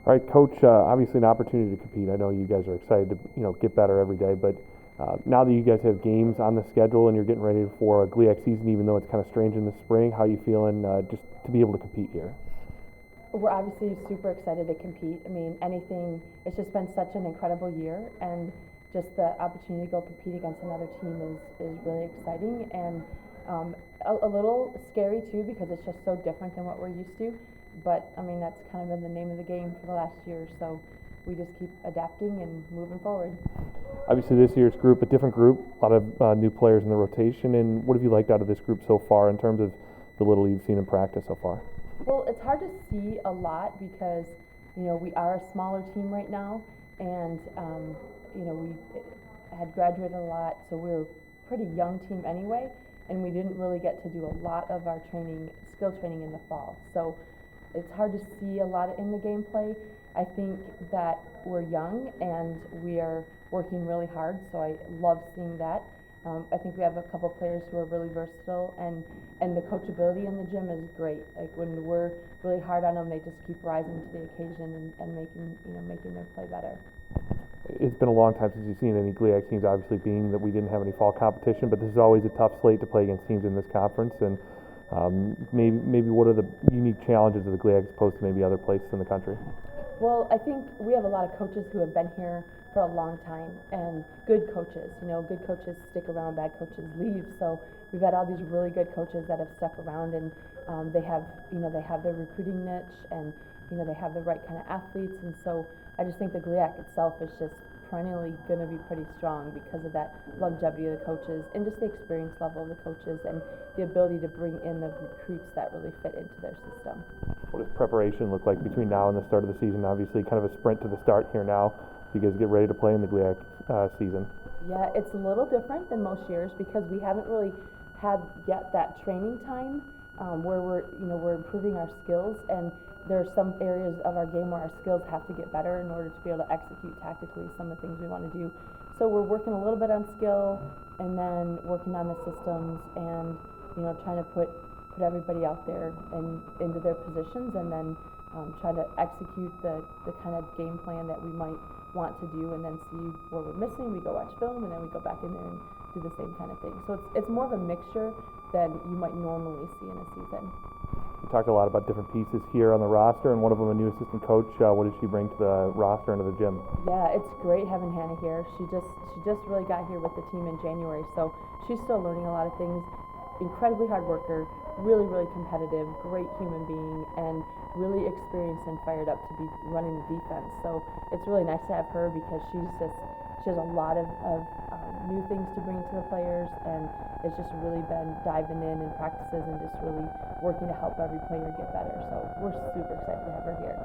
All right, Coach. Obviously, an opportunity to compete. I know you guys are excited to get better every day. But now that you guys have games on the schedule and you're getting ready for a GLIAC season, even though it's kind of strange in the spring, how are you feeling just to be able to compete here? We're obviously super excited to compete. I mean, it's just been such an incredible year, and just the opportunity to go compete against another team is really exciting and a little scary too because it's just so different than what we're used to. But I mean, that's kind of been the name of the game for the last year, so we just keep adapting and moving forward. Obviously, this year's group, a different group, a lot of new players in the rotation. And what have you liked out of this group so far in terms of the little you've seen in practice so far? Well, it's hard to see a lot because, we are a smaller team right now, and, we had graduated a lot, so we're a pretty young team anyway, and we didn't really get to do a lot of our skill training in the fall. So it's hard to see a lot in the gameplay. I think that we're young and we are working really hard, so I love seeing that. I think we have a couple players who are really versatile, and the coachability in the gym is great. Like when we're really hard on them, they just keep rising to the occasion and making their play better. It's been a long time since you've seen any GLIAC teams, obviously being that we didn't have any fall competition, but this is always a tough slate to play against teams in this conference. And maybe what are the unique challenges of the GLIAC as opposed to maybe other places in the country? Well, I think we have a lot of coaches who have been here for a long time, and good coaches. Good coaches stick around, bad coaches leave. So we've had all these really good coaches that have stuck around, and they have their recruiting niche, and they have the right kind of athletes. And so I just think the GLIAC itself is just perennially going to be pretty strong because of that longevity of the coaches and just the experience level of the coaches and the ability to bring in the recruits that really fit into their system. What does preparation look like between now and the start of the season? Obviously, kind of a sprint to the start here now. You guys get ready to play in the GLIAC season. Yeah, it's a little different than most years because we haven't really had yet that training time where we're improving our skills, and there are some areas of our game where our skills have to get better in order to be able to execute tactically some of the things we want to do. So we're working a little bit on skill and then working on the systems and trying to put everybody out there and into their positions, and then try to execute the kind of game plan that we might want to do, and then see where we're missing. We go watch film, and then we go back in there and do the same kind of thing. So it's more of a mixture than you might normally see in a season. We talked a lot about different pieces here on the roster, and one of them a new assistant coach. What does she bring to the roster and to the gym? Yeah, it's great having Hannah here. She just really got here with the team in January, so she's still learning a lot of things. Incredibly hard worker, really, really competitive, great human being, and really experienced and fired up to be running the defense. So it's really nice to have her because she has a lot of new things to bring to the players, and it's just really been diving in practices and just really working to help every player get better. So we're super excited to have her here.